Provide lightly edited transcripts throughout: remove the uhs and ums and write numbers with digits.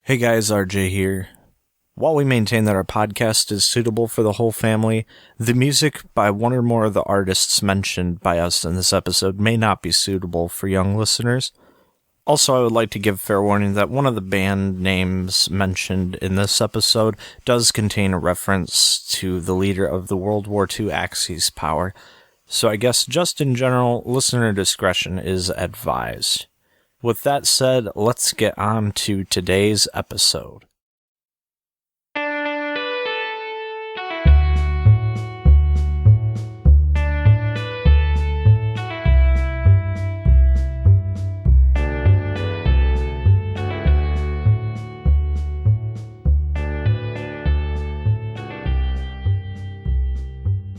Hey guys, RJ here. While we maintain that our podcast is suitable for the whole family, the music by one or more of the artists mentioned by us in this episode may not be suitable for young listeners. Also, I would like to give fair warning that one of the band names mentioned in this episode does contain a reference to the leader of the World War II Axis power, so I guess just in general, listener discretion is advised. With that said, let's get on to today's episode.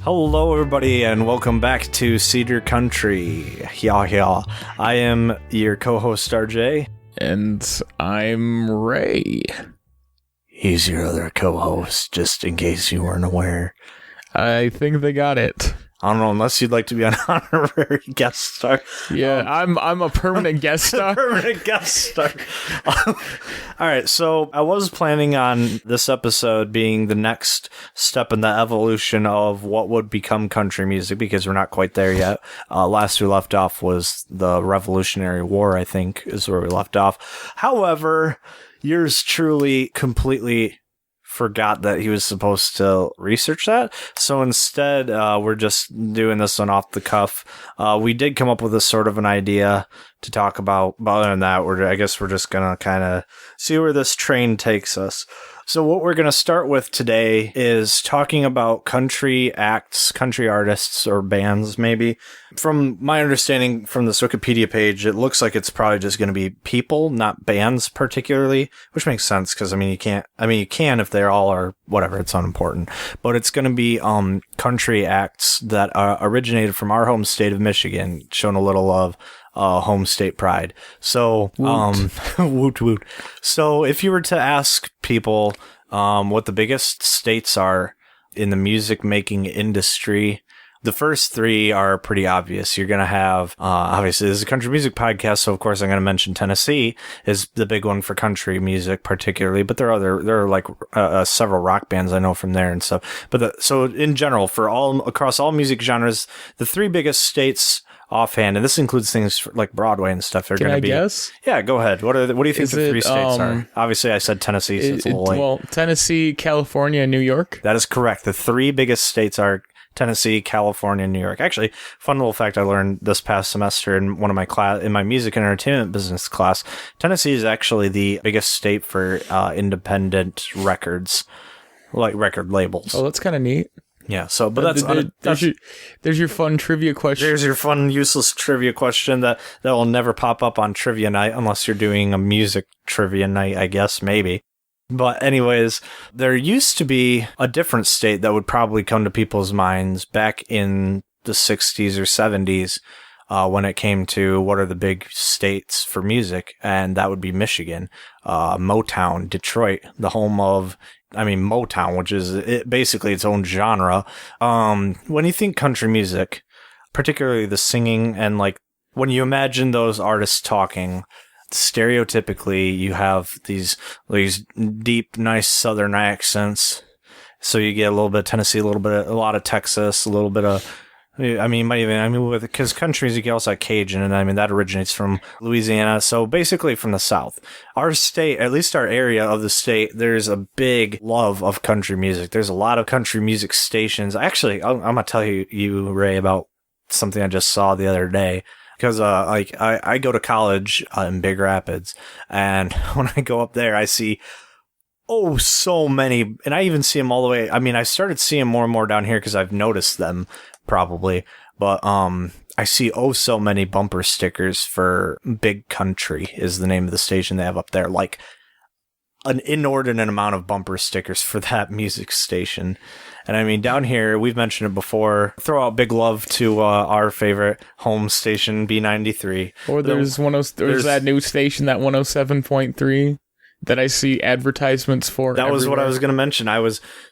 Hello everybody and welcome back to Cedar Country. Yeah. I am your co-host RJ. And I'm Ray. He's your other co-host, just in case you weren't aware. I think they got it. I don't know, unless you'd like to be an honorary guest star. Yeah, I'm a permanent guest star. Permanent guest star. All right, so I was planning on this episode being the next step in the evolution of what would become country music, because we're not quite there yet. Last we left off was the Revolutionary War, I think, is where we left off. However, yours truly completely forgot that he was supposed to research that. So instead, we're just doing this one off the cuff. We did come up with a sort of an idea to talk about, but other than that, I guess we're just going to kind of see where this train takes us. So what we're going to start with today is talking about country acts, country artists, or bands, maybe. From my understanding from this Wikipedia page, it looks like it's probably just going to be people, not bands particularly, which makes sense because, you can if they all are, whatever, it's unimportant. But it's going to be country acts that originated from our home state of Michigan, showing a little of home state pride. So, woot woot. So if you were to ask people what the biggest states are in the music making industry, the first three are pretty obvious. You're going to have, obviously, this is a country music podcast, so of course I'm going to mention Tennessee is the big one for country music particularly, but there are like several rock bands I know from there and stuff. But so in general, across all music genres, the three biggest states offhand, and this includes things like Broadway and stuff, are going to be. Can I guess? Yeah, go ahead. What do you think the three states are? Obviously, I said Tennessee, so it's a little late. Well, Tennessee, California, and New York. That is correct. The three biggest states are Tennessee, California, and New York. Actually, fun little fact I learned this past semester in one of my in my music and entertainment business class. Tennessee is actually the biggest state for independent records, like record labels. Oh, that's kind of neat. Yeah, so, but there's your fun trivia question. There's your fun, useless trivia question that will never pop up on trivia night unless you're doing a music trivia night, I guess, maybe. But anyways, there used to be a different state that would probably come to people's minds back in the 60s or 70s when it came to what are the big states for music, and that would be Michigan, Motown, Detroit, the home of Motown, which is basically its own genre. When you think country music, particularly the singing, and like when you imagine those artists talking, stereotypically you have these deep, nice Southern accents. So you get a little bit of Tennessee, a lot of Texas, a little bit of. Because country music, you also have Cajun, and that originates from Louisiana, so basically from the South. Our state, at least our area of the state, there's a big love of country music. There's a lot of country music stations. Actually, I'm gonna tell you, Ray, about something I just saw the other day. Because I go to college in Big Rapids, and when I go up there, I see so many, and I even see them all the way. I started seeing more and more down here because I've noticed them probably, but I see so many bumper stickers for Big Country is the name of the station they have up there, like an inordinate amount of bumper stickers for that music station. And down here, we've mentioned it before, throw out big love to our favorite home station, B93. Or there's that new station, that 107.3. That I see advertisements for. That was what I was going to mention.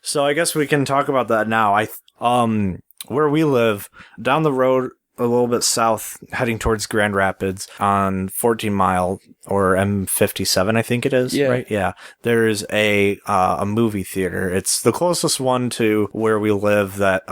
So I guess we can talk about that now. Where we live, down the road, a little bit south, heading towards Grand Rapids on 14 Mile or M57, I think it is. Yeah. Right? Yeah. There's a movie theater. It's the closest one to where we live that,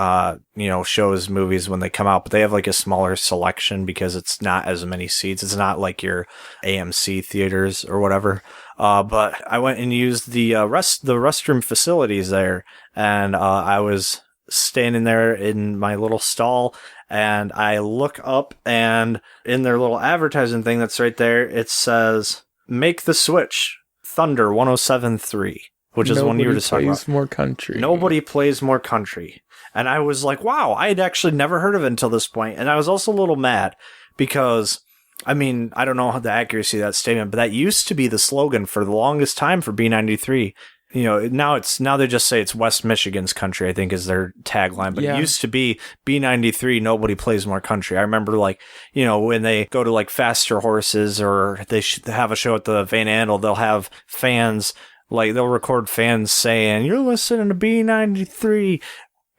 shows movies when they come out, but they have like a smaller selection because it's not as many seats. It's not like your AMC theaters or whatever. But I went and used the restroom facilities there, and I was standing there in my little stall, and I look up, and in their little advertising thing that's right there, it says, "Make the switch, Thunder 107.3," which is one you were just talking about. Nobody plays more country. Nobody plays more country. And I was like, wow, I had actually never heard of it until this point. And I was also a little mad because, I mean, I don't know the accuracy of that statement, but that used to be the slogan for the longest time for B93. Now they just say it's West Michigan's country, I think is their tagline. But It used to be B93, nobody plays more country. I remember when they go to like Faster Horses or they have a show at the Van Andel, they'll have fans, they'll record fans saying, "You're listening to B93.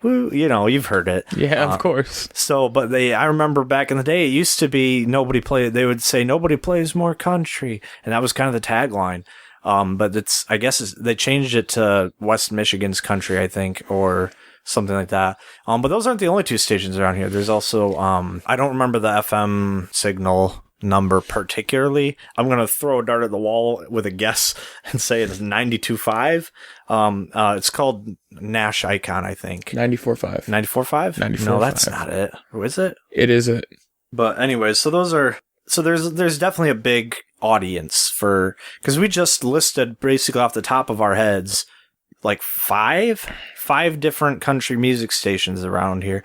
Woo," you've heard it. Yeah, of course. So, I remember back in the day, it used to be they would say nobody plays more country. And that was kind of the tagline. But they changed it to West Michigan's country, I think, or something like that. But those aren't the only two stations around here. There's also, I don't remember the FM signal number particularly. I'm going to throw a dart at the wall with a guess and say it's 92.5. It's called Nash Icon, I think. 94.5. 94.5? 94.5. No, that's not it. Or is it? It is it. But anyways, so there's definitely a big audience because we just listed basically off the top of our heads like five different country music stations around here.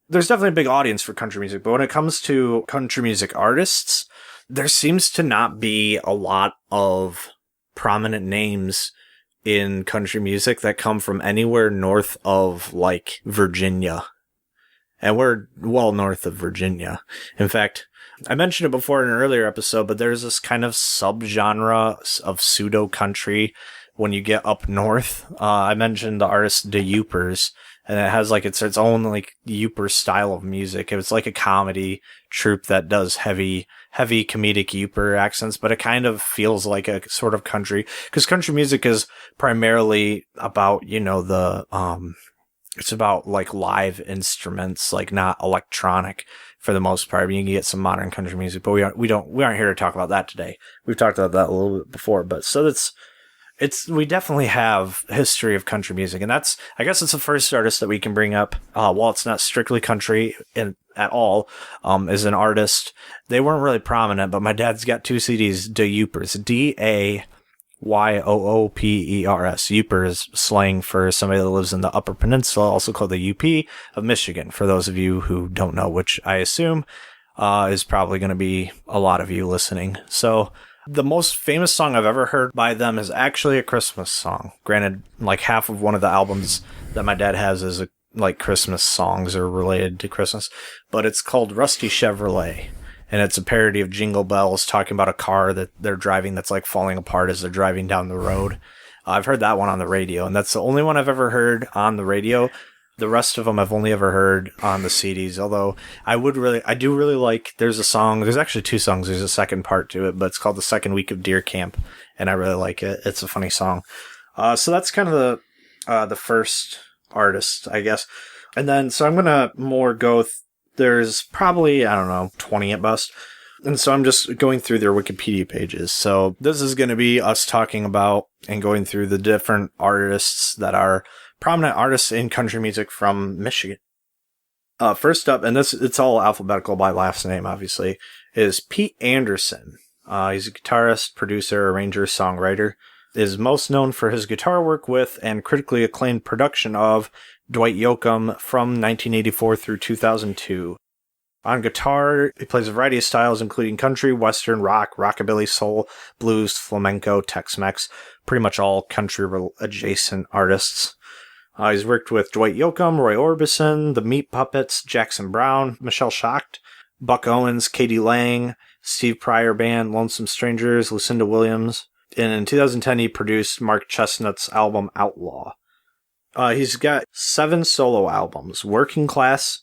There's definitely a big audience for country music, but when it comes to country music artists, there seems to not be a lot of prominent names in country music that come from anywhere north of like Virginia. And we're well north of Virginia. In fact, I mentioned it before in an earlier episode, but there's this kind of subgenre of pseudo country when you get up north. I mentioned the artist the Youpers, and it has its own Youper style of music. It's like a comedy troupe that does heavy comedic Youper accents, but it kind of feels like a sort of country, because country music is primarily about, it's about live instruments, not electronic for the most part. I mean, you can get some modern country music, but we aren't here to talk about that today. We've talked about that a little bit before, but so we definitely have history of country music, and I guess it's the first artist that we can bring up, while it's not strictly country at all, is an artist. They weren't really prominent, but my dad's got 2 CDs, the Youpers, Dayoopers. Youper is slang for somebody that lives in the Upper Peninsula, also called the UP of Michigan, for those of you who don't know, which I assume is probably going to be a lot of you listening. So the most famous song I've ever heard by them is actually a Christmas song. Granted, half of one of the albums that my dad has is Christmas songs or related to Christmas, but it's called Rusty Chevrolet. And it's a parody of Jingle Bells, talking about a car that they're driving that's falling apart as they're driving down the road. I've heard that one on the radio, and that's the only one I've ever heard on the radio. The rest of them I've only ever heard on the CDs, although I do really like, there's actually 2 songs, there's a second part to it, but it's called The Second Week of Deer Camp, and I really like it. It's a funny song. So that's kind of the first artist, I guess. And then, so I'm going to more go there's probably, 20 at best. And so I'm just going through their Wikipedia pages. So this is going to be us talking about and going through the different artists that are prominent artists in country music from Michigan. First up, and it's all alphabetical by last name, obviously, is Pete Anderson. He's a guitarist, producer, arranger, songwriter. Is most known for his guitar work with and critically acclaimed production of Dwight Yoakam from 1984 through 2002. On guitar, he plays a variety of styles, including country, western, rock, rockabilly, soul, blues, flamenco, Tex-Mex, pretty much all country-adjacent artists. He's worked with Dwight Yoakam, Roy Orbison, The Meat Puppets, Jackson Browne, Michelle Schacht, Buck Owens, Katie Lang, Steve Pryor Band, Lonesome Strangers, Lucinda Williams. And in 2010, he produced Mark Chestnut's album Outlaw. He's got 7 solo albums: Working Class,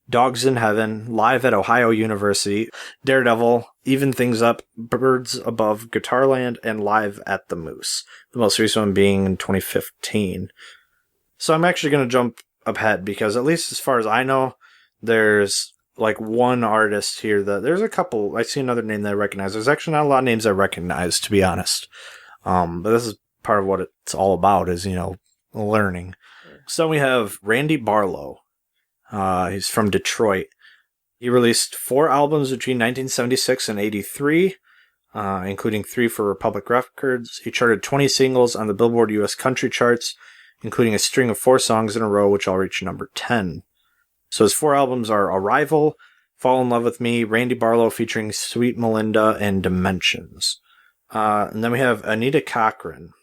Dogs in Heaven, Live at Ohio University, Daredevil, Even Things Up, Birds Above Guitarland, and Live at the Moose. The most recent one being in 2015. So I'm actually going to jump ahead because at least as far as I know, there's like one artist here that there's a couple. I see another name that I recognize. There's actually not a lot of names I recognize, to be honest. But this is part of what it's all about is, learning. So we have Randy Barlow. He's from Detroit. He released 4 albums between 1976 and 83, including 3 for Republic Records. He charted 20 singles on the Billboard U.S. Country charts, including a string of 4 songs in a row, which all reached number 10. So his 4 albums are Arrival, Fall in Love with Me, Randy Barlow featuring Sweet Melinda, and Dimensions. And then we have Anita Cochran.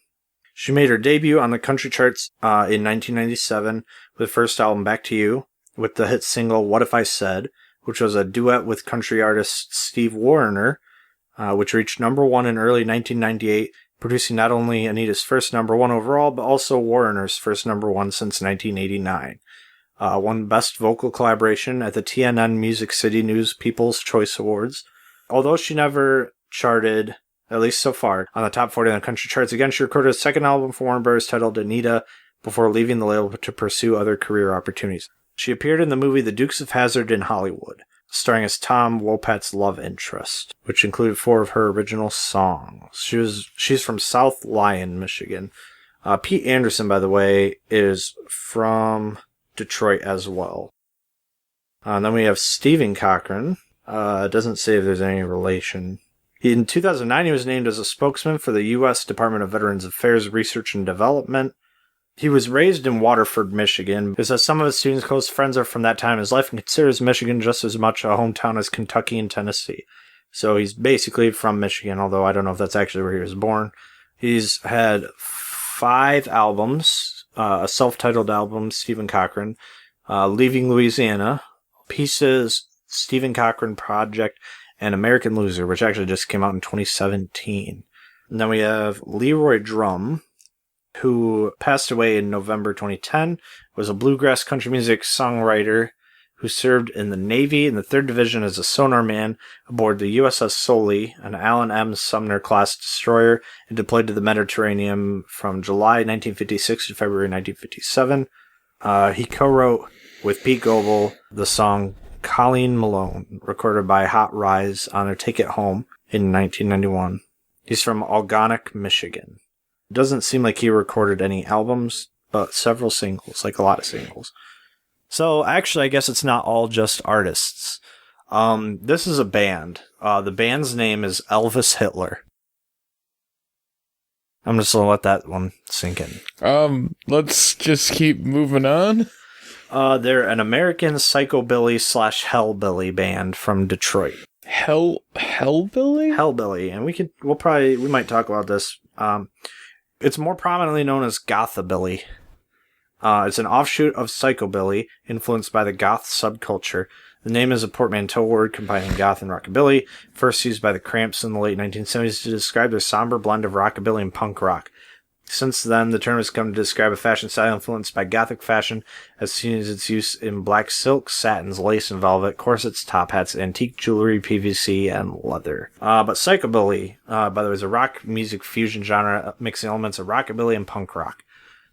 She made her debut on the country charts in 1997 with the first album, Back to You, with the hit single What If I Said, which was a duet with country artist Steve Wariner, which reached number 1 in early 1998, producing not only Anita's first number 1 overall, but also Wariner's first number 1 since 1989. Won Best Vocal Collaboration at the TNN Music City News People's Choice Awards. Although she never charted, at least so far, on the top 40 on the country charts, again, she recorded a second album for Warner Bros. Titled Anita before leaving the label to pursue other career opportunities. She appeared in the movie The Dukes of Hazzard in Hollywood, starring as Tom Wopat's love interest, which included 4 of her original songs. She's from South Lyon, Michigan. Pete Anderson, by the way, is from Detroit as well. And then we have Stephen Cochran. It doesn't say if there's any relation. In 2009, he was named as a spokesman for the U.S. Department of Veterans Affairs Research and Development. He was raised in Waterford, Michigan. It says some of his students' close friends are from that time in his life and considers Michigan just as much a hometown as Kentucky and Tennessee. So he's basically from Michigan, although I don't know if that's actually where he was born. He's had 5 albums, a self-titled album, Stephen Cochran, Leaving Louisiana, Pieces, Stephen Cochran Project, and American Loser, which actually just came out in 2017. And then we have Leroy Drum, who passed away in November 2010, was a bluegrass country music songwriter who served in the Navy in the 3rd Division as a sonar man aboard the USS Soli, an Allen M. Sumner-class destroyer, and deployed to the Mediterranean from July 1956 to February 1957. He co-wrote with Pete Goebel the song Colleen Malone, recorded by Hot Rise on their Take It Home in 1991. He's from Algonac, Michigan. Doesn't seem like he recorded any albums, but several singles, like a lot of singles. So actually, I guess it's not all just artists. This is a band. The band's name is Elvis Hitler. I'm just gonna let that one sink in. Let's just keep moving on. They're an American psychobilly / hellbilly band from Detroit. Hellbilly? Hellbilly, and we might talk about this. It's more prominently known as gothabilly. It's an offshoot of psychobilly, influenced by the goth subculture. The name is a portmanteau word combining goth and rockabilly, first used by the Cramps in the late 1970s to describe their somber blend of rockabilly and punk rock. Since then, the term has come to describe a fashion style influenced by gothic fashion, as seen as its use in black silk, satins, lace and velvet, corsets, top hats, antique jewelry, PVC, and leather. But psychobilly, by the way, is a rock music fusion genre mixing elements of rockabilly and punk rock.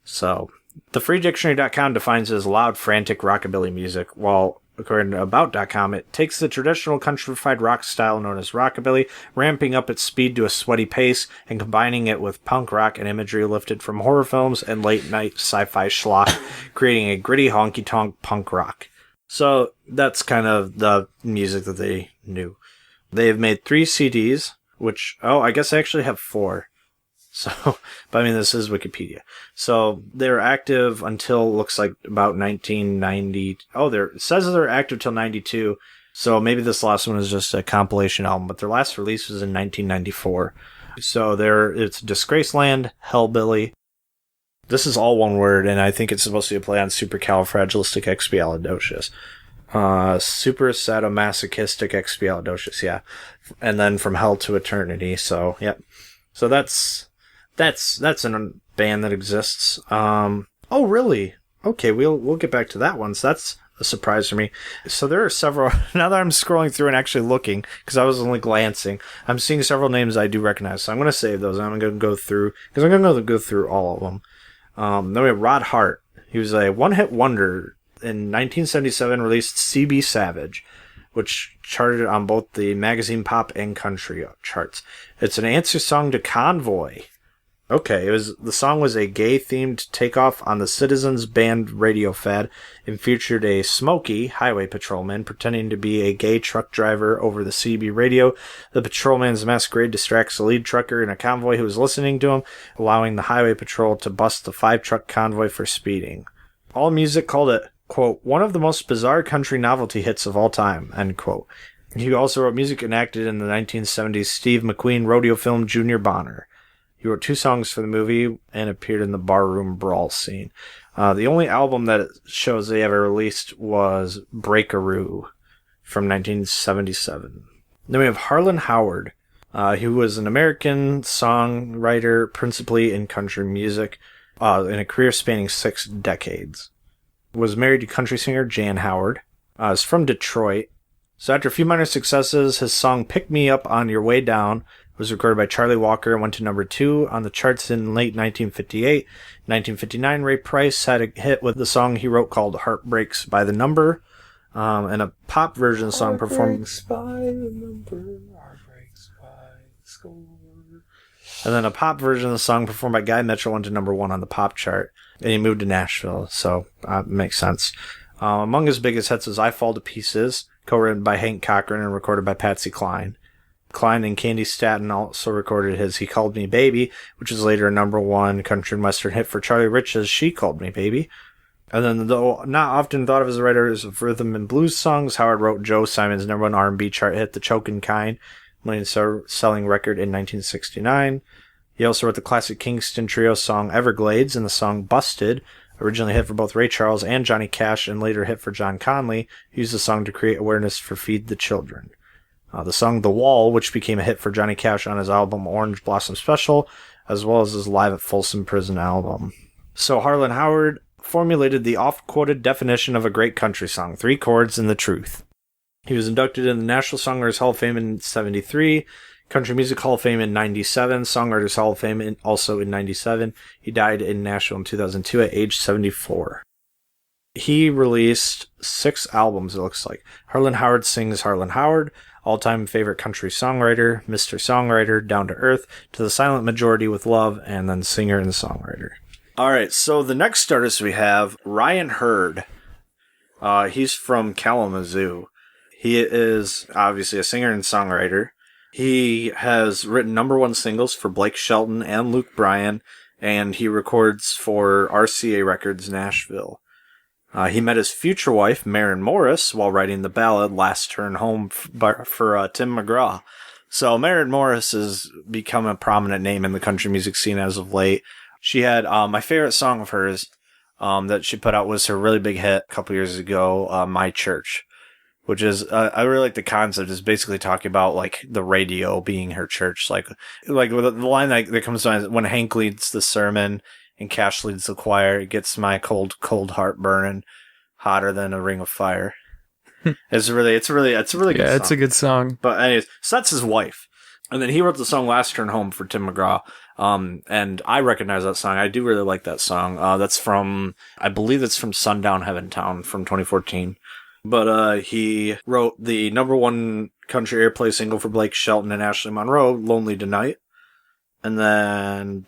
So, thefreedictionary.com defines it as loud, frantic rockabilly music, while according to About.com, it takes the traditional countrified rock style known as rockabilly, ramping up its speed to a sweaty pace, and combining it with punk rock and imagery lifted from horror films and late-night sci-fi schlock, creating a gritty honky-tonk punk rock. So that's kind of the music that they knew. They've made 3 CDs, which, I guess I actually have 4. So, but I mean, this is Wikipedia. So they're active until looks like about 1990. It says they're active till 92. So maybe this last one is just a compilation album, but their last release was in 1994. So it's Disgraceland, Hellbilly. This is all one word, and I think it's supposed to be a play on supercalifragilisticexpialidocious. Super sadomasochistic expialidocious, yeah. And then From Hell to Eternity. So, yep. So that's a band that exists. Oh, really? Okay, we'll get back to that one. So a surprise for me. So there are several, now that I'm scrolling through and actually looking, because I was only glancing, I'm seeing several names I do recognize. So I'm going to save those, and I'm going to go through, because I'm going to go through all of them. Then we have Rod Hart. He was a one-hit wonder. In 1977, released CB Savage, which charted on both the magazine pop and country charts. It's an answer song to Convoy. Okay, the song was a gay-themed takeoff on the Citizens Band radio fad and featured a Smokey, highway patrolman, pretending to be a gay truck driver over the CB radio. The patrolman's masquerade distracts the lead trucker in a convoy who is listening to him, allowing the highway patrol to bust the 5-truck convoy for speeding. AllMusic called it, quote, one of the most bizarre country novelty hits of all time, end quote. He also wrote music enacted in the 1970s Steve McQueen rodeo film Junior Bonner. He wrote 2 songs for the movie and appeared in the barroom brawl scene. The only album that it shows they ever released was Breakaroo from 1977. Then we have Harlan Howard, who was an American songwriter, principally in country music, in a career spanning 6 decades. Was married to country singer Jan Howard. Is from Detroit. So after a few minor successes, his song Pick Me Up on Your Way Down was recorded by Charlie Walker and went to number 2 on the charts in late 1958. 1959, Ray Price had a hit with the song he wrote called Heartbreaks by the Number, and a pop version song performed by the number, Heartbreaks by the score. And then a pop version of the song performed by Guy Mitchell went to number 1 on the pop chart, and he moved to Nashville, so makes sense. Among his biggest hits is I Fall to Pieces, co-written by Hank Cochran and recorded by Patsy Cline. Cline and Candy Staton also recorded his He Called Me Baby, which was later a number 1 country and western hit for Charlie Rich's She Called Me Baby. And then, though not often thought of as a writer of rhythm and blues songs, Howard wrote Joe Simon's number 1 R&B chart hit, The Chokin' Kind, million-selling record in 1969. He also wrote the classic Kingston Trio song Everglades and the song Busted, originally a hit for both Ray Charles and Johnny Cash and later a hit for John Conley, who used the song to create awareness for Feed the Children. The song The Wall, which became a hit for Johnny Cash on his album Orange Blossom Special, as well as his Live at Folsom Prison album. So Harlan Howard formulated the oft-quoted definition of a great country song, 3 chords and the truth. He was inducted in the National Songwriters Hall of Fame in 1973, Country Music Hall of Fame in 1997, Songwriters Hall of Fame also in 1997. He died in Nashville in 2002 at age 74. He released 6 albums, it looks like. Harlan Howard Sings Harlan Howard, all-time favorite country songwriter, Mr. Songwriter, Down to Earth, To the Silent Majority with Love, and then Singer and Songwriter. All right, so the next artist we have, Ryan Hurd. He's from Kalamazoo. He is obviously a singer and songwriter. He has written number 1 singles for Blake Shelton and Luke Bryan, and he records for RCA Records Nashville. He met his future wife, Maren Morris, while writing the ballad Last Turn Home for Tim McGraw. So Maren Morris has become a prominent name in the country music scene as of late. She had my favorite song of hers that she put out was her really big hit a couple years ago, My Church, which is, I really like the concept, is basically talking about like the radio being her church. Like the line that comes to mind is when Hank leads the sermon and Cash leads the choir, it gets my cold, cold heart burning hotter than a ring of fire. It's a really good song. Yeah, it's a good song. But anyways, so that's his wife. And then he wrote the song Last Turn Home for Tim McGraw. And I recognize that song. I do really like that song. That's from, I believe it's from Sundown Heaven Town from 2014. But he wrote the number 1 country airplay single for Blake Shelton and Ashley Monroe, Lonely Tonight. And then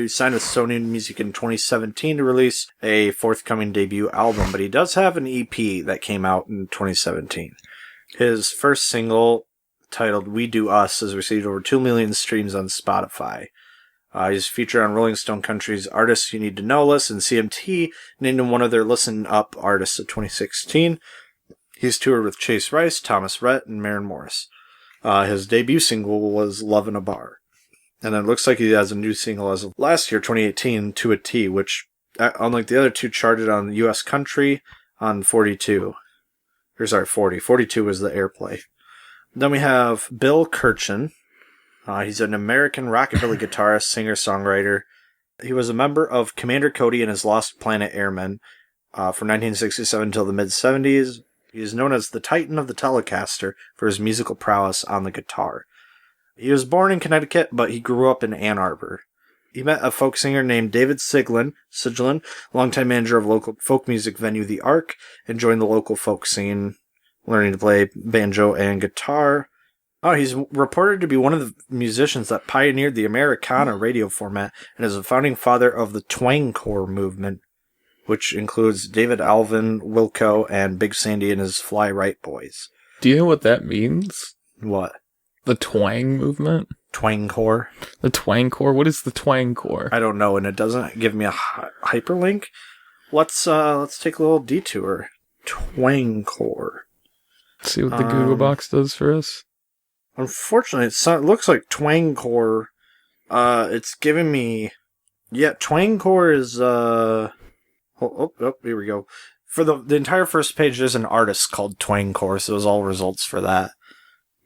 signed with Sony Music in 2017 to release a forthcoming debut album. But he does have an EP that came out in 2017. His first single, titled We Do Us, has received over 2 million streams on Spotify. He's featured on Rolling Stone Country's Artists You Need to Know list, and CMT named him one of their Listen Up artists of 2016. He's toured with Chase Rice, Thomas Rhett, and Maren Morris. His debut single was Love in a Bar. And it looks like he has a new single as of last year, 2018, To a T, which, unlike the other two, charted on U.S. Country on 42. 40. 42 was the airplay. Then we have Bill Kirchen. He's an American rockabilly guitarist, singer-songwriter. He was a member of Commander Cody and his Lost Planet Airmen. from 1967 until the mid-70s. He is known as the Titan of the Telecaster for his musical prowess on the guitar. He was born in Connecticut, but he grew up in Ann Arbor. He met a folk singer named David Siglin, longtime manager of local folk music venue The Ark, and joined the local folk scene, learning to play banjo and guitar. Oh, he's reported to be one of the musicians that pioneered the Americana radio format and is a founding father of the twangcore movement, which includes David Alvin, Wilco, and Big Sandy and his Fly Right Boys. Do you know what that means? What? The twang movement? Twangcore? The twangcore? What is the twangcore? I don't know, and it doesn't give me a hyperlink. Let's take a little detour. Twangcore. See what the Google box does for us. Unfortunately, it looks like twangcore. It's giving me... Yeah, twangcore is... here we go. For the entire first page, there's an artist called Twangcore, so there's all results for that.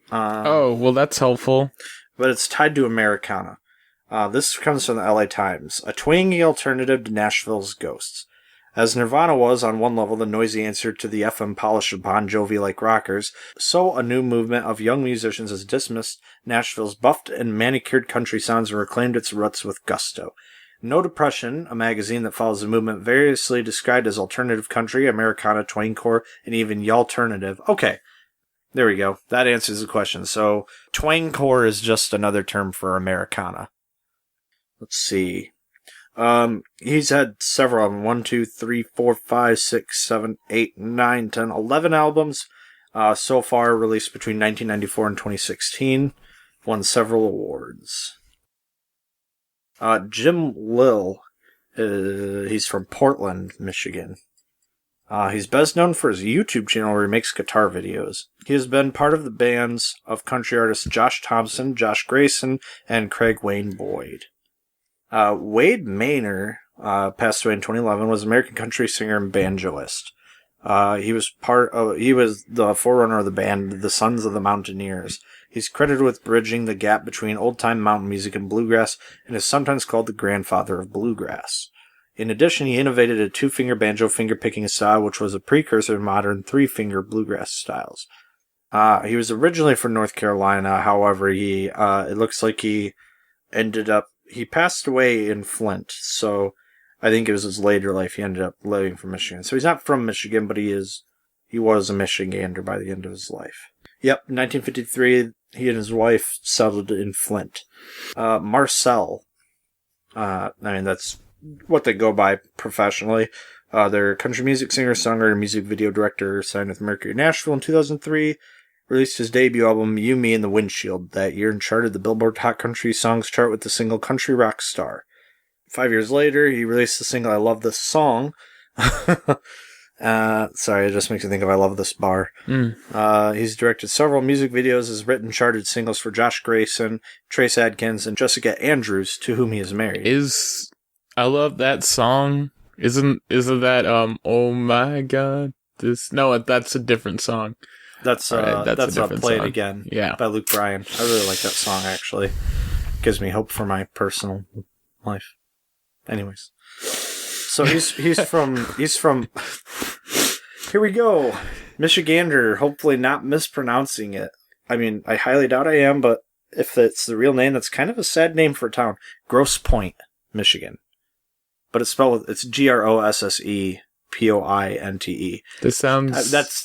Well, that's helpful. But it's tied to Americana. This comes from the LA Times. A twangy alternative to Nashville's Ghosts. As Nirvana was, on one level, the noisy answer to the FM polish of Bon Jovi-like rockers, so a new movement of young musicians has dismissed Nashville's buffed and manicured country sounds and reclaimed its roots with gusto. No Depression, a magazine that follows the movement variously described as alternative country, Americana, twangcore, and even y'alternative. Okay, there we go. That answers the question. So, twangcore is just another term for Americana. Let's see. He's had several of them. 1, 2, 3, 4, 5, 6, 7, 8, 9, 10, 11 albums. So far released between 1994 and 2016. Won several awards. Jim Lill, he's from Portland, Michigan. He's best known for his YouTube channel where he makes guitar videos. He has been part of the bands of country artists Josh Thompson, Josh Grayson, and Craig Wayne Boyd. Wade Maynor, passed away in 2011, was an American country singer and banjoist. He was the forerunner of the band, the Sons of the Mountaineers. He's credited with bridging the gap between old-time mountain music and bluegrass, and is sometimes called the grandfather of bluegrass. In addition, he innovated a two-finger banjo finger-picking style, which was a precursor to modern three-finger bluegrass styles. He was originally from North Carolina, however, it looks like he passed away in Flint, so I think it was his later life he ended up living from Michigan. So he's not from Michigan, but he was a Michigander by the end of his life. Yep, 1953, he and his wife settled in Flint. Marcel, that's what they go by professionally. They're a country music singer, songwriter, music video director, signed with Mercury Nashville in 2003. Released his debut album, You, Me, and the Windshield, that year and charted the Billboard Hot Country Songs chart with the single Country Rock Star. 5 years later, he released the single I Love This Song. Sorry, it just makes me think of I Love This Bar. He's directed several music videos, has written charted singles for Josh Grayson, Trace Adkins, and Jessica Andrews, to whom he is married. I Love That Song. Isn't that, oh my god, that's a different song. That's Play It Again, yeah, by Luke Bryan. I really like that song, actually. Gives me hope for my personal life. Anyways. So he's from here we go. Michigander, hopefully not mispronouncing it. I mean, I highly doubt I am, but if it's the real name, that's kind of a sad name for a town. Grosse Pointe, Michigan. But it's spelled, it's Grosssepointe. This sounds... That's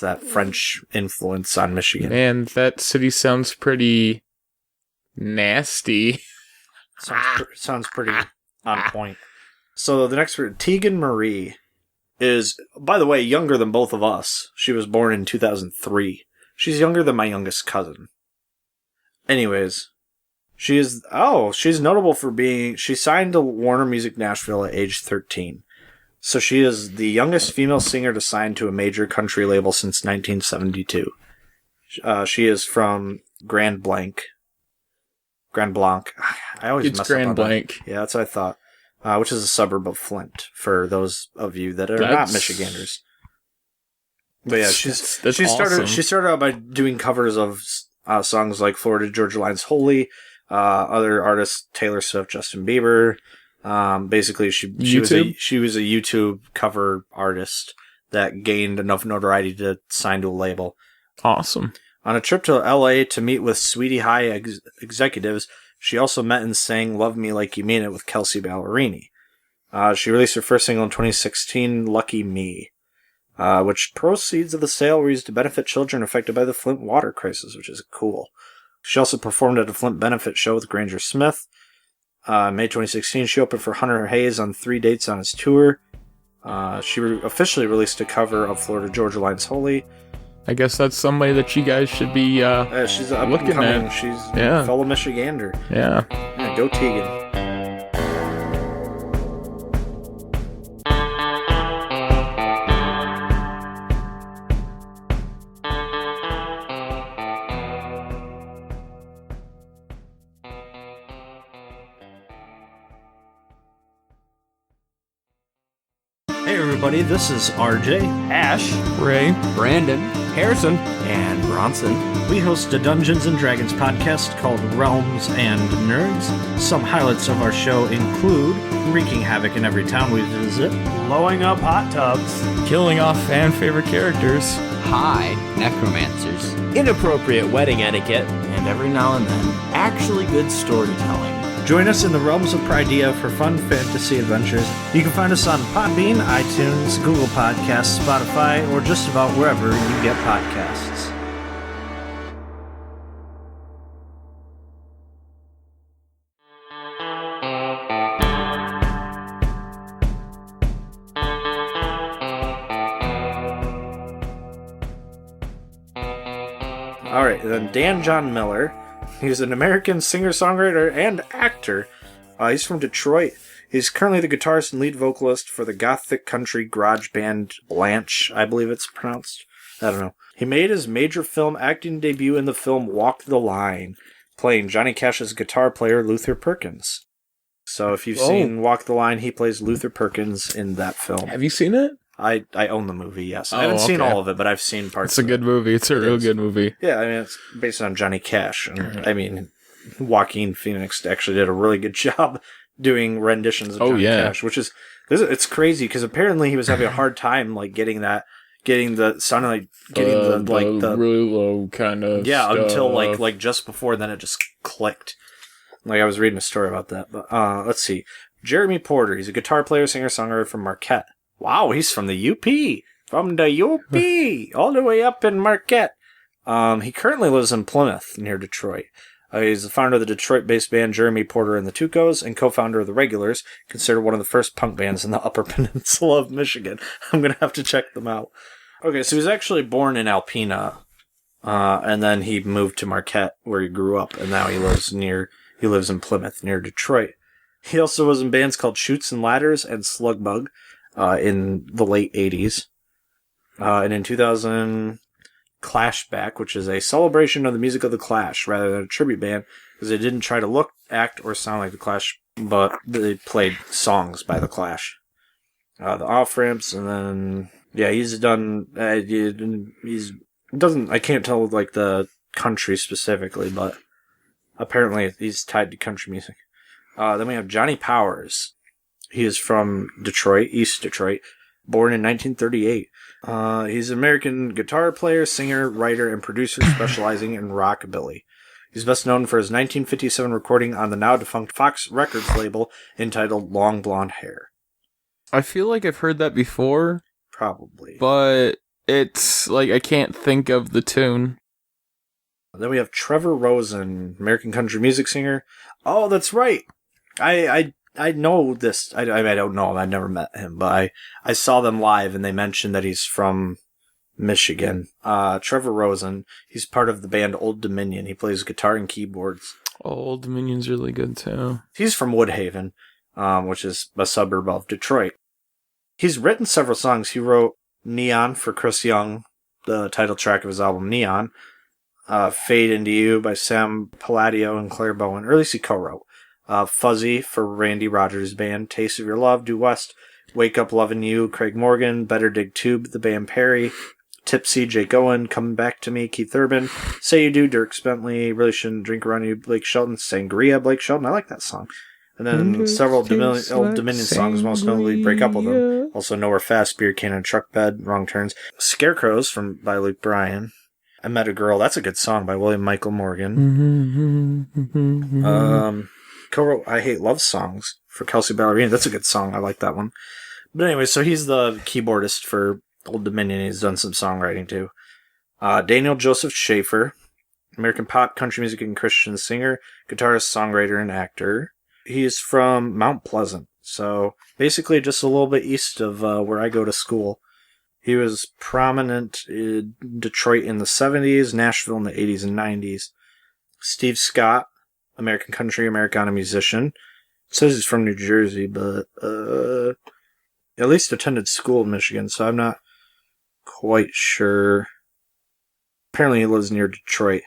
that French influence on Michigan. Man, that city sounds pretty nasty. Sounds pretty on point. So the next word, Tegan Marie, is, by the way, younger than both of us. She was born in 2003. She's younger than my youngest cousin. Anyways, she's notable for she signed to Warner Music Nashville at age 13. So she is the youngest female singer to sign to a major country label since 1972. She is from Grand Blanc. I always mess up on that. Yeah, that's what I thought. Which is a suburb of Flint, for those of you that are not Michiganders. But yeah, she started out by doing covers of songs like Florida Georgia Line's Holy, other artists, Taylor Swift, Justin Bieber, Basically, she was a YouTube cover artist that gained enough notoriety to sign to a label. Awesome. On a trip to LA to meet with Sweetie High executives, she also met and sang Love Me Like You Mean It with Kelsey Ballerini. She released her first single in 2016, Lucky Me, which proceeds of the sale were used to benefit children affected by the Flint water crisis, which is cool. She also performed at a Flint benefit show with Granger Smith. May 2016, she opened for Hunter Hayes on 3 dates on his tour. She officially released a cover of Florida Georgia Line's Holy. I guess that's somebody that you guys should be she's up looking and coming. at. She's a fellow Michigander. Yeah. Go Tegan. Hey everybody, this is RJ, Ash, Ray, Brandon, Harrison, and Bronson. We host a Dungeons & Dragons podcast called Realms and Nerds. Some highlights of our show include wreaking havoc in every town we visit, blowing up hot tubs, killing off fan favorite characters, Hi, necromancers. inappropriate wedding etiquette, And every now and then, actually good storytelling. Join us in the realms of Pridea for fun fantasy adventures. You can find us on Podbean, iTunes, Google Podcasts, Spotify, or just about wherever you get podcasts. All right, then Dan John Miller. He's an American singer-songwriter and actor. He's from Detroit. He's currently the guitarist and lead vocalist for the gothic country garage band Blanche, I believe it's pronounced. I don't know. He made his major film acting debut in the film Walk the Line, playing Johnny Cash's guitar player Luther Perkins. So if you've seen Walk the Line, he plays Luther Perkins in that film. Have you seen it? I own the movie, yes. I haven't seen all of it, but I've seen parts It's a of it. good movie. It's a real good movie. Yeah, I mean, it's based on Johnny Cash. And, I mean, Joaquin Phoenix actually did a really good job doing renditions of Johnny Cash, which is, it's crazy because apparently he was having a hard time, like, getting the really low kind of stuff. Until, like just before then it just clicked. Like, I was reading a story about that. But, let's see. Jeremy Porter, he's a guitar player, singer-songwriter from Marquette. Wow, he's from the UP. From the UP, all the way up in Marquette. He currently lives in Plymouth, near Detroit. He's the founder of the Detroit-based band Jeremy Porter and the Tucos, and co-founder of the Regulars, considered one of the first punk bands in the Upper Peninsula of Michigan. I'm going to have to check them out. Okay, so he was actually born in Alpena, and then he moved to Marquette, where he grew up, and now he lives in Plymouth, near Detroit. He also was in bands called Chutes and Ladders and Slugbug in the late 80s. And in 2000, Clashback, which is a celebration of the music of the Clash rather than a tribute band, because they didn't try to look, act, or sound like the Clash, but they played songs by the Clash. The Off-Ramps, and then, he's done, I can't tell, like, the country specifically, but apparently he's tied to country music. Then we have Johnny Powers. He is from Detroit, East Detroit, born in 1938. He's an American guitar player, singer, writer, and producer specializing in rockabilly. He's best known for his 1957 recording on the now-defunct Fox Records label entitled Long Blonde Hair. I feel like I've heard that before. Probably. But it's like I can't think of the tune. Then we have Trevor Rosen, American country music singer. Oh, that's right. I know this. I don't know him. I've never met him, but I saw them live and they mentioned that he's from Michigan. Trevor Rosen, he's part of the band Old Dominion. He plays guitar and keyboards. Old Dominion's really good too. He's from Woodhaven, which is a suburb of Detroit. He's written several songs. He wrote Neon for Chris Young, the title track of his album Neon. Fade Into You by Sam Palladio and Claire Bowen, or at least he co-wrote. Fuzzy for Randy Rogers' band, Taste of Your Love, Due West, Wake Up Lovin' You, Craig Morgan, Better Dig Tube, The Band Perry, Tipsy, Jake Owen, Coming Back to Me, Keith Urban, Say You Do, Dirk Bentley, Really Shouldn't Drink Around You, Blake Shelton, Sangria, Blake Shelton, I like that song. And then several Old Dominion songs, most notably Break Up With Them. Also Nowhere Fast, Beer Can and Truck Bed, Wrong Turns. Scarecrows by Luke Bryan. I Met a Girl, that's a good song by William Michael Morgan. Co-wrote I Hate Love Songs for Kelsey Ballerini. That's a good song. I like that one. But anyway, so he's the keyboardist for Old Dominion. He's done some songwriting too. Daniel Joseph Schaefer, American pop, country music, and Christian singer, guitarist, songwriter, and actor. He's from Mount Pleasant, so basically just a little bit east of where I go to school. He was prominent in Detroit in the 70s, Nashville in the 80s and 90s. Steve Scott, American country, Americana musician. It says he's from New Jersey, but at least attended school in Michigan, so I'm not quite sure. Apparently he lives near Detroit.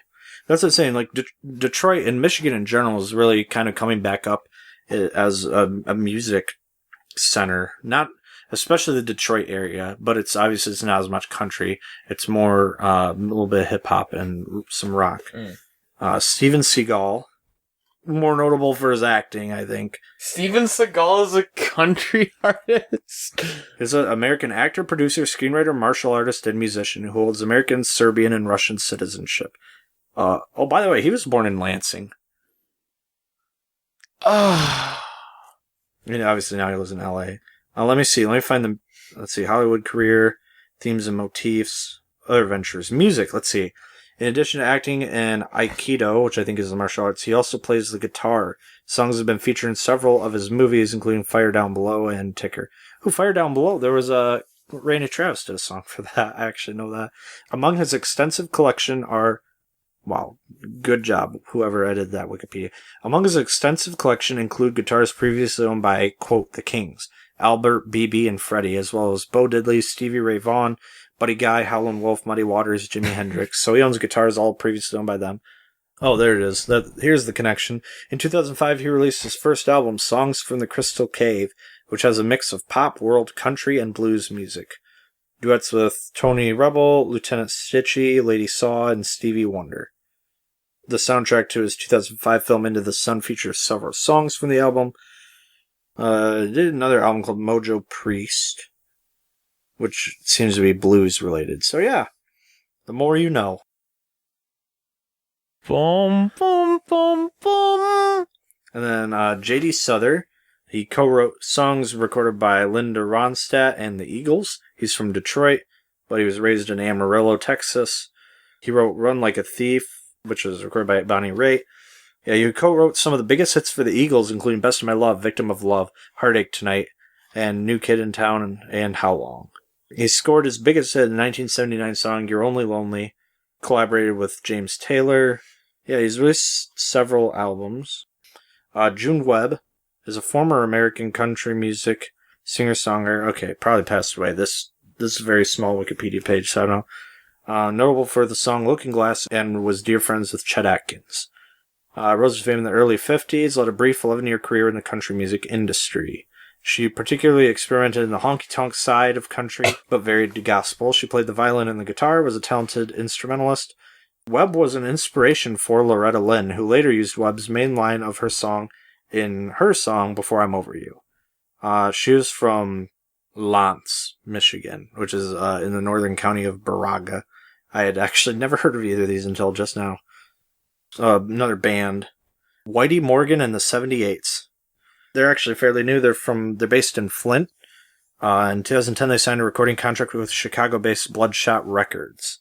That's what I'm saying. Like Detroit and Michigan in general is really kind of coming back up as a music center. Not especially the Detroit area, but it's obviously it's not as much country. It's more a little bit of hip hop and some rock. Steven Seagal, more notable for his acting, I think. Steven Seagal is a country artist. He's an American actor, producer, screenwriter, martial artist, and musician who holds American, Serbian, and Russian citizenship. Oh, by the way, he was born in Lansing. I mean, obviously now he lives in L.A. Let me see. Let me find the... Let's see. Hollywood career, themes and motifs, other ventures. Music, let's see. In addition to acting in Aikido, which I think is the martial arts, he also plays the guitar. Songs have been featured in several of his movies, including Fire Down Below and Ticker. Ooh, Fire Down Below. There was a... Randy Travis did a song for that. I actually know that. Among his extensive collection are... Wow, good job, whoever edited that Wikipedia. Among his extensive collection include guitars previously owned by, quote, the Kings, Albert, B.B., and Freddie, as well as Bo Diddley, Stevie Ray Vaughan, Buddy Guy, Howlin' Wolf, Muddy Waters, Jimi Hendrix. So he owns guitars all previously owned by them. Oh, there it is. Here's the connection. In 2005, he released his first album, Songs from the Crystal Cave, which has a mix of pop, world, country, and blues music. Duets with Tony Rebel, Lieutenant Stitchie, Lady Saw, and Stevie Wonder. The soundtrack to his 2005 film Into the Sun features several songs from the album. Did another album called Mojo Priest, which seems to be blues related. So yeah, the more you know. Boom, boom, boom, boom. And then J.D. Souther, he co-wrote songs recorded by Linda Ronstadt and the Eagles. He's from Detroit, but he was raised in Amarillo, Texas. He wrote Run Like a Thief, which was recorded by Bonnie Raitt. Yeah, he co-wrote some of the biggest hits for the Eagles, including Best of My Love, Victim of Love, Heartache Tonight, and New Kid in Town, and How Long. He scored his biggest hit in the 1979 song You're Only Lonely, collaborated with James Taylor. Yeah, he's released several albums. June Webb is a former American country music singer-songwriter. Okay, probably passed away. This is a very small Wikipedia page, so I don't know. Notable for the song Looking Glass and was dear friends with Chet Atkins. Rose to fame in the early 50s, led a brief 11-year career in the country music industry. She particularly experimented in the honky-tonk side of country, but varied to gospel. She played the violin and the guitar, was a talented instrumentalist. Webb was an inspiration for Loretta Lynn, who later used Webb's main line of her song in her song Before I'm Over You. She was from Lance, Michigan, which is in the northern county of Baraga. I had actually never heard of either of these until just now. Another band, Whitey Morgan and the 78s. They're actually fairly new. They're based in Flint. In 2010, they signed a recording contract with Chicago-based Bloodshot Records.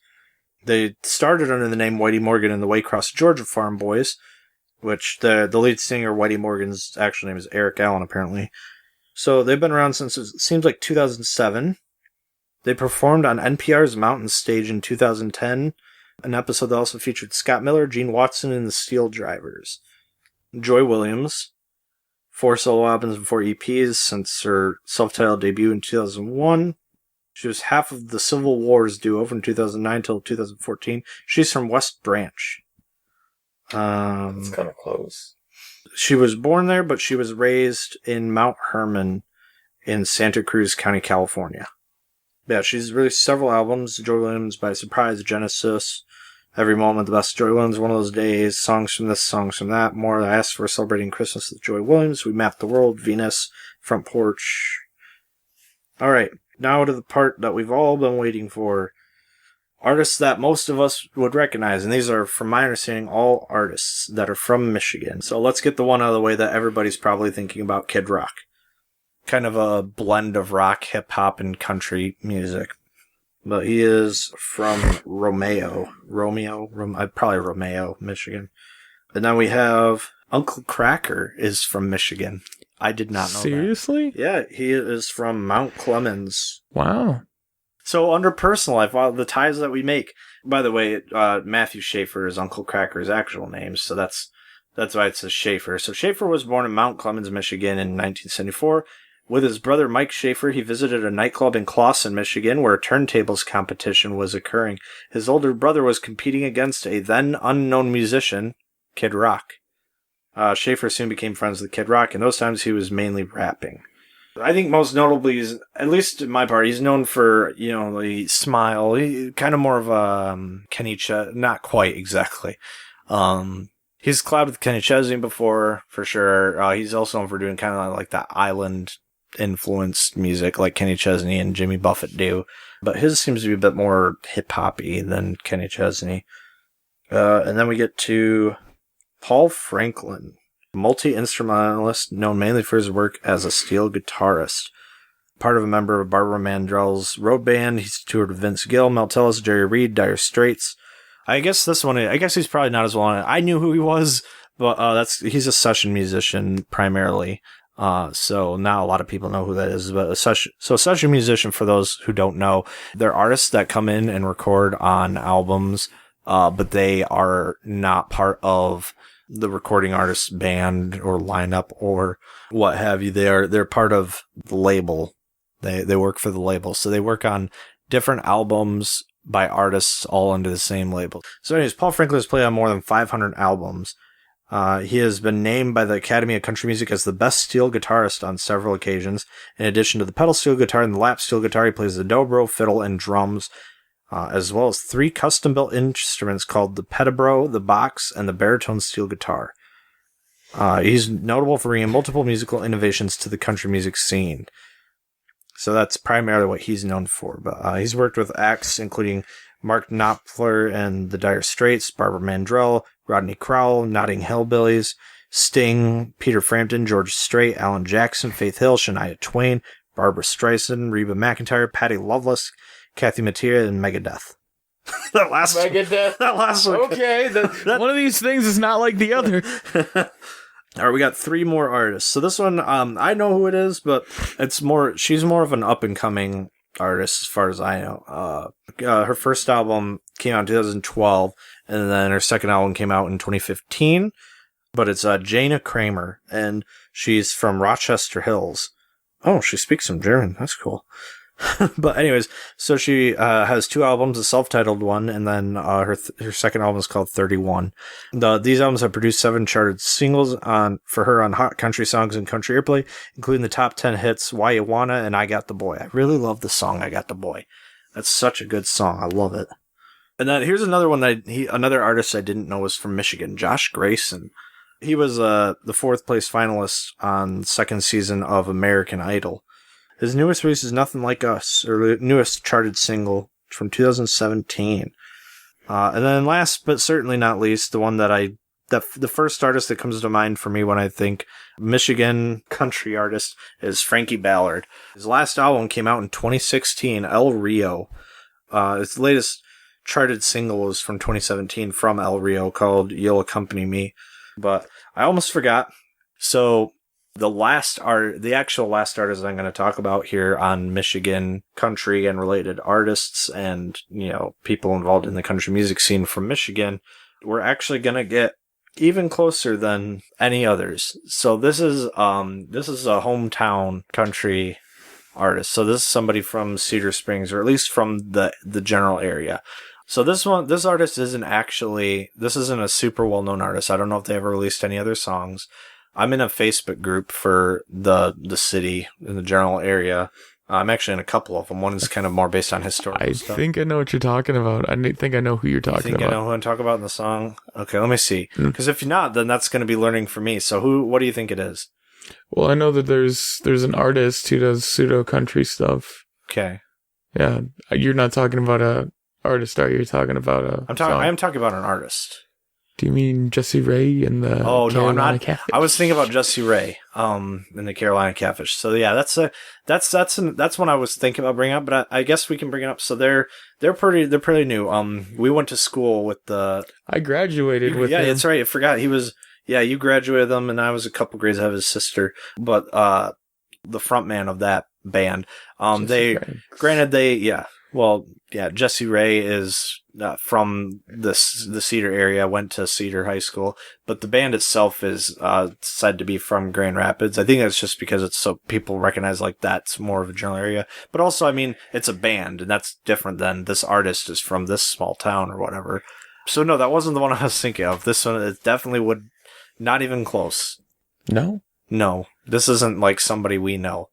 They started under the name Whitey Morgan and the Waycross, Georgia Farm Boys, which the lead singer, Whitey Morgan's actual name is Eric Allen, apparently. So they've been around since it seems like 2007. They performed on NPR's Mountain Stage in 2010, an episode that also featured Scott Miller, Gene Watson, and the Steel Drivers. Joy Williams, 4 solo albums and 4 EPs since her self-titled debut in 2001. She was half of the Civil Wars duo from 2009 till 2014. She's from West Branch. It's kind of close. She was born there, but she was raised in Mount Hermon in Santa Cruz County, California. Yeah, she's released several albums. Joy Williams by Surprise, Genesis, Every Moment, The Best Joy Williams, One of Those Days, Songs from This, Songs from That, More I Asked For, Celebrating Christmas with Joy Williams, We Mapped the World, Venus, Front Porch. Alright, now to the part that we've all been waiting for. Artists that most of us would recognize, and these are, from my understanding, all artists that are from Michigan. So let's get the one out of the way that everybody's probably thinking about, Kid Rock. Kind of a blend of rock, hip-hop, and country music. But he is from probably Romeo, Michigan. And then we have Uncle Kracker is from Michigan. I did not know Seriously? that. Yeah, he is from Mount Clemens. Wow. So under personal life, the ties that we make. By the way, Matthew Schaefer is Uncle Cracker's actual name, so that's why it says Schaefer. So Schaefer was born in Mount Clemens, Michigan in 1974. With his brother Mike Schaefer, he visited a nightclub in Clawson, Michigan, where a turntables competition was occurring. His older brother was competing against a then unknown musician, Kid Rock. Schaefer soon became friends with Kid Rock, and those times he was mainly rapping. I think most notably, at least in my part, he's known for, the smile. Kind of more of a Kenny not quite exactly. He's collabed with Kenny Chesney before, for sure. He's also known for doing kind of like that island influenced music like Kenny Chesney and Jimmy Buffett do, but his seems to be a bit more hip-hoppy than Kenny Chesney. And then we get to Paul Franklin, multi-instrumentalist known mainly for his work as a steel guitarist. Part of a member of Barbara Mandrell's road band, he's toured with Vince Gill, Mel Tillis, Jerry Reed, Dire Straits. I guess he's probably not as well known. I knew who he was, but he's a session musician primarily. So now a lot of people know who that is, but a session musician, for those who don't know, they're artists that come in and record on albums, but they are not part of the recording artist's band or lineup or what have you. They're part of the label. They work for the label. So they work on different albums by artists all under the same label. So anyways, Paul Franklin has played on more than 500 albums. He has been named by the Academy of Country Music as the best steel guitarist on several occasions. In addition to the pedal steel guitar and the lap steel guitar, he plays the dobro, fiddle, and drums, as well as 3 custom-built instruments called the pedibro, the box, and the baritone steel guitar. He's notable for bringing multiple musical innovations to the country music scene. So that's primarily what he's known for. But he's worked with acts including Mark Knopfler and the Dire Straits, Barbara Mandrell, Rodney Crowell, Notting Hillbillies, Sting, Peter Frampton, George Strait, Alan Jackson, Faith Hill, Shania Twain, Barbara Streisand, Reba McEntire, Patti Loveless, Kathy Mattea, and Megadeth. That last one. Okay, one of these things is not like the other. All right, we got 3 more artists. So this one, I know who it is, but she's more of an up-and-coming artist as far as I know. Her first album came out in 2012, and then her second album came out in 2015. But it's Jana Kramer, and she's from Rochester Hills. Oh, she speaks some German. That's cool. But anyways, so she has 2 albums, a self-titled one, and then her second album is called 31. These albums have produced 7 charted singles for her on Hot Country Songs and Country Airplay, including the top 10 hits Why You Wanna and I Got the Boy. I really love the song I Got the Boy. That's such a good song. I love it. And then here's another one another artist I didn't know was from Michigan, Josh Grayson. He was the 4th place finalist on the 2nd season of American Idol. His newest release is Nothing Like Us, or newest charted single from 2017. And then last but certainly not least, the one that the first artist that comes to mind for me when I think Michigan country artist is Frankie Ballard. His last album came out in 2016, El Rio. His latest charted single was from 2017 from El Rio called You'll Accompany Me. But I almost forgot. So the actual last artist I'm going to talk about here on Michigan country and related artists and, people involved in the country music scene from Michigan, we're actually going to get even closer than any others. So this is a hometown country artist. So this is somebody from Cedar Springs, or at least from the general area. So this artist isn't a super well-known artist. I don't know if they ever released any other songs. I'm in a Facebook group for the city in the general area, I'm actually in a couple of them. One is kind of more based on historical I stuff. think I know what you're talking about. think I know who you're You talking think I about. know who I'm talking about in the song? Okay, let me see. Mm. Because if you're not, then that's going to be learning for me. So what do you think it is? Well, I know that there's an artist who does pseudo country stuff. Okay. Yeah, you're not talking about a artist, are you? You're talking about a song. I am talking about an artist. Do you mean Jesse Ray and the Oh, no, I'm Carolina not. Catfish? I was thinking about Jesse Ray, in the Carolina Catfish. So yeah, that's one I was thinking about bringing up, but I guess we can bring it up. So they're pretty new. We went to school with the. I graduated with Yeah, him. that's right. I forgot he was. Yeah, you graduated them, and I was a couple grades ahead of his sister. But the front man of that band, Jesse Ray is from the Cedar area, went to Cedar High School, but the band itself is said to be from Grand Rapids. I think that's just because it's so people recognize like that's more of a general area. But also, I mean, it's a band, and that's different than this artist is from this small town or whatever. So no, that wasn't the one I was thinking of. This one, it definitely would not even close. No? No, this isn't like somebody we know.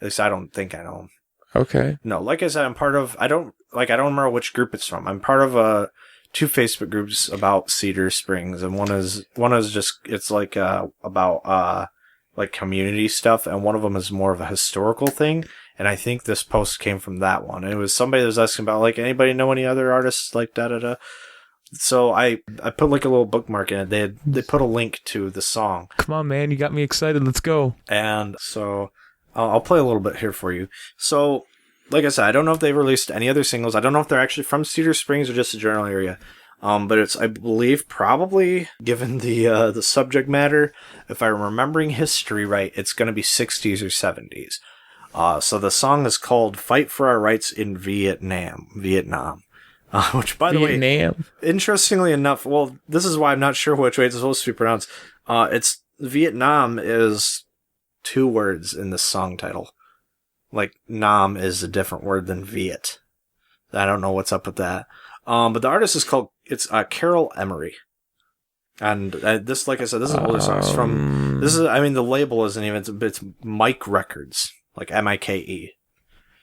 At least I don't think I know him. Okay. No, like I said, I'm part of. I don't remember which group it's from. I'm part of two Facebook groups about Cedar Springs, and one is just it's like about like community stuff, and one of them is more of a historical thing. And I think this post came from that one. It was somebody that was asking about like anybody know any other artists like da da da. So I put like a little bookmark in it. They put a link to the song. Come on, man, you got me excited. Let's go. And so I'll play a little bit here for you. So, like I said, I don't know if they've released any other singles. I don't know if they're actually from Cedar Springs or just a general area. But it's, I believe, probably, given the subject matter, if I'm remembering history right, it's going to be 60s or 70s. So the song is called Fight for Our Rights in Vietnam. Which, by the way, interestingly enough, well, this is why I'm not sure which way it's supposed to be pronounced. It's Vietnam is 2 words in the song title. Like, Nam is a different word than Viet. I don't know what's up with that. But the artist is called, it's Carol Emery. And this, like I said, this is an older song. It's from, the label isn't even, it's Mike Records. Like Mike.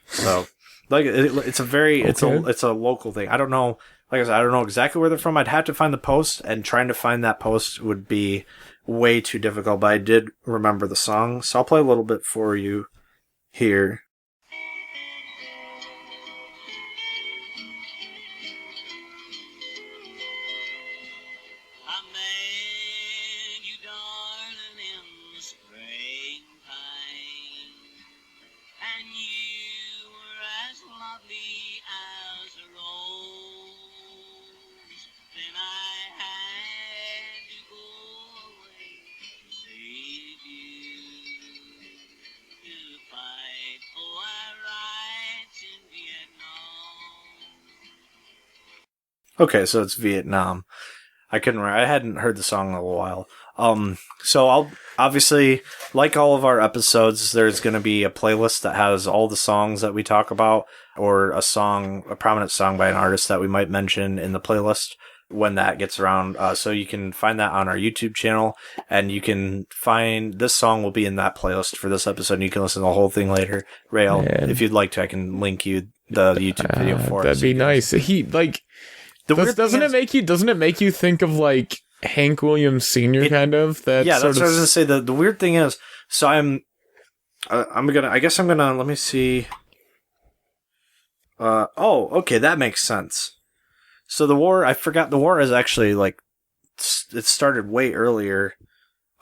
So, like, it's a very, Okay. it's a local thing. I don't know, like I said, I don't know exactly where they're from. I'd have to find the post, and trying to find that post would be way too difficult, but I did remember the song. So I'll play a little bit for you here. Okay, so it's Vietnam. I hadn't heard the song in a while. So I'll obviously, like all of our episodes, there's going to be a playlist that has all the songs that we talk about, or a prominent song by an artist that we might mention in the playlist when that gets around. So you can find that on our YouTube channel, and you can find this song will be in that playlist for this episode, and you can listen to the whole thing later. Rail, if you'd like to, I can link you the YouTube video for it. That'd be nice. Doesn't it make you think of like Hank Williams Sr. kind of? That's what I was gonna say. The weird thing is, so let me see. Okay, that makes sense. So the war is actually like, it started way earlier.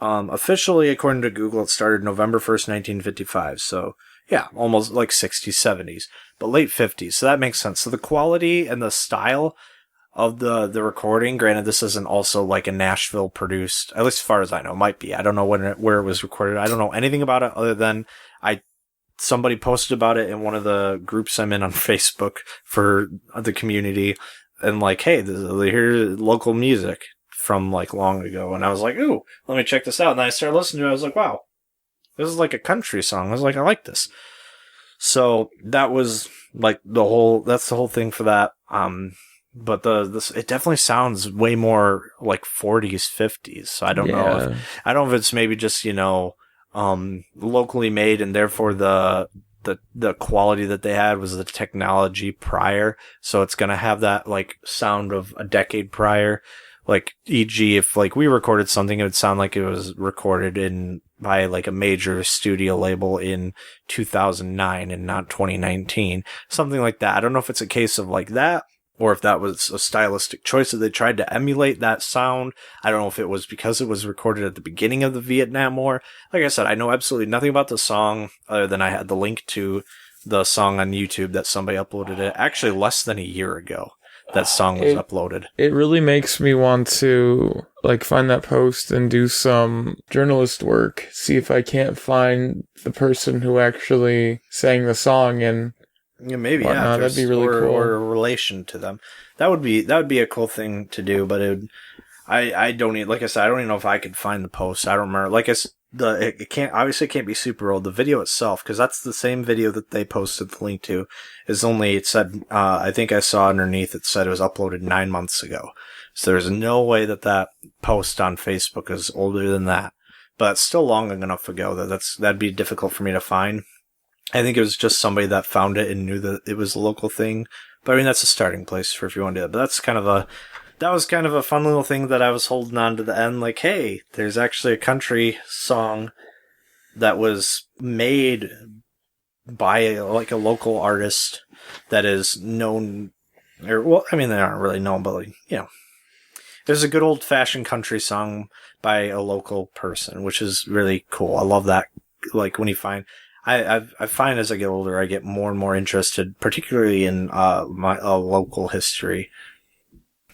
Officially, according to Google, it started November 1st, 1955. So yeah, almost like 60s, 70s, but late 50s. So that makes sense. So the quality and the style of the recording, granted, this isn't also like a Nashville produced, at least as far as I know, might be. I don't know where it was recorded. I don't know anything about it other than somebody posted about it in one of the groups I'm in on Facebook for the community, and like, hey, here's local music from like long ago, and I was like, ooh, let me check this out. And then I started listening to it. I was like, wow, this is like a country song. I was like, I like this. So that was like that's the whole thing for that. But it definitely sounds way more like 40s, 50s. So I don't know if it's maybe just, locally made, and therefore the the quality that they had was the technology prior. So it's going to have that like sound of a decade prior. Like, e.g., if like we recorded something, it would sound like it was recorded by like a major studio label in 2009 and not 2019. Something like that. I don't know if it's a case of like that, or if that was a stylistic choice that they tried to emulate that sound. I don't know if it was because it was recorded at the beginning of the Vietnam War. Like I said, I know absolutely nothing about the song other than I had the link to the song on YouTube that somebody uploaded it actually less than a year ago. That song was uploaded. It really makes me want to like find that post and do some journalist work. See if I can't find the person who actually sang the song and maybe whatnot. That'd be really cool. Or a relation to them. That would be a cool thing to do. But I don't even, like I said, I don't even know if I could find the post. I don't remember. Like it can't be super old. The video itself, because that's the same video that they posted the link to, it said, I think I saw underneath it said it was uploaded 9 months ago. So there's no way that post on Facebook is older than that. But it's still long enough ago that'd be difficult for me to find. I think it was just somebody that found it and knew that it was a local thing. But I mean, that's a starting place for if you want to do that. But that was kind of a fun little thing that I was holding on to the end. Like, hey, there's actually a country song that was made by like a local artist that is known, or well, I mean, they aren't really known, but like, you know, there's a good old fashioned country song by a local person, which is really cool. I love that. Like when you find, I find as I get older, I get more and more interested, particularly in my local history.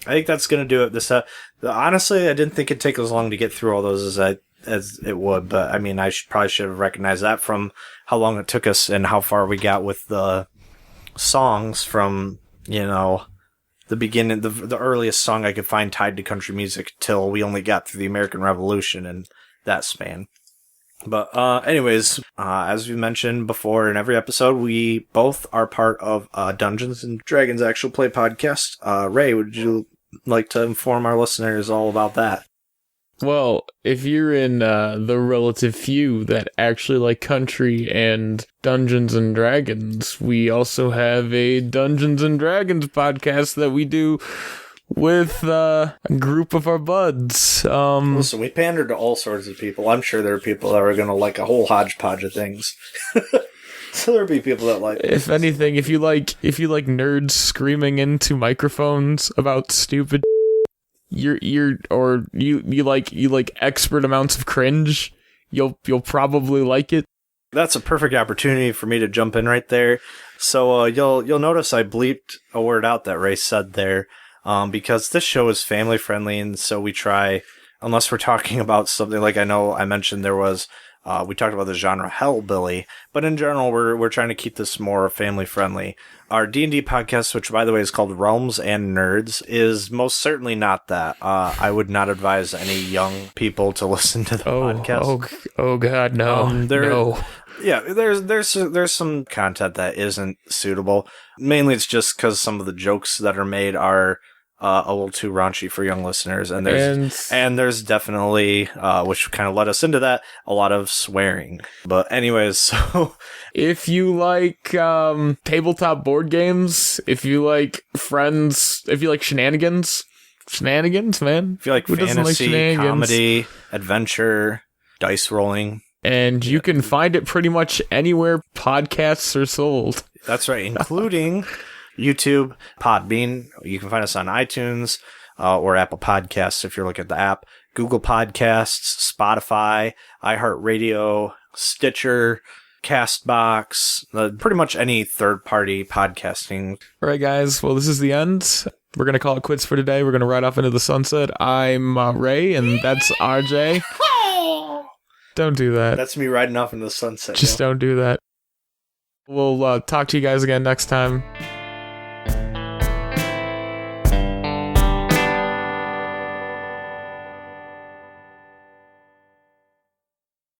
I think that's going to do it. Honestly, I didn't think it'd take as long to get through all those as it would, but I mean, I probably should have recognized that from how long it took us and how far we got with the songs from, you know, the beginning, the earliest song I could find tied to country music till we only got through the American Revolution and that span. But anyways, as we mentioned before in every episode, we both are part of Dungeons and Dragons Actual Play podcast. Ray, would you like to inform our listeners all about that? Well, if you're in the relative few that actually like country and Dungeons and Dragons, we also have a Dungeons and Dragons podcast that we do with a group of our buds. Listen, we pander to all sorts of people. I'm sure there are people that are going to like a whole hodgepodge of things. So there'll be people that like. If anything, if you like nerds screaming into microphones about stupid, you like expert amounts of cringe, you'll probably like it. That's a perfect opportunity for me to jump in right there. So you'll notice I bleeped a word out that Ray said there. Because this show is family friendly, and so we try, unless we're talking about something like I know I mentioned there was, we talked about the genre Hellbilly, but in general we're trying to keep this more family friendly. Our D&D podcast, which by the way is called Realms and Nerds, is most certainly not that. I would not advise any young people to listen to the podcast. Oh God, no, no. Yeah, there's some content that isn't suitable. Mainly it's just because some of the jokes that are made are a little too raunchy for young listeners, and there's definitely, which kind of led us into that, a lot of swearing. But anyways, so if you like tabletop board games, if you like Friends, if you like shenanigans, man. If you like fantasy, comedy, adventure, dice rolling. And you can find it pretty much anywhere podcasts are sold. That's right, including YouTube, Podbean. You can find us on iTunes or Apple Podcasts if you're looking at the app, Google Podcasts, Spotify, iHeartRadio, Stitcher, CastBox, pretty much any third-party podcasting. All right, guys. Well, this is the end. We're going to call it quits for today. We're going to ride off into the sunset. I'm Ray, and that's RJ. Don't do that. That's me riding off into the sunset. Just don't do that. We'll talk to you guys again next time.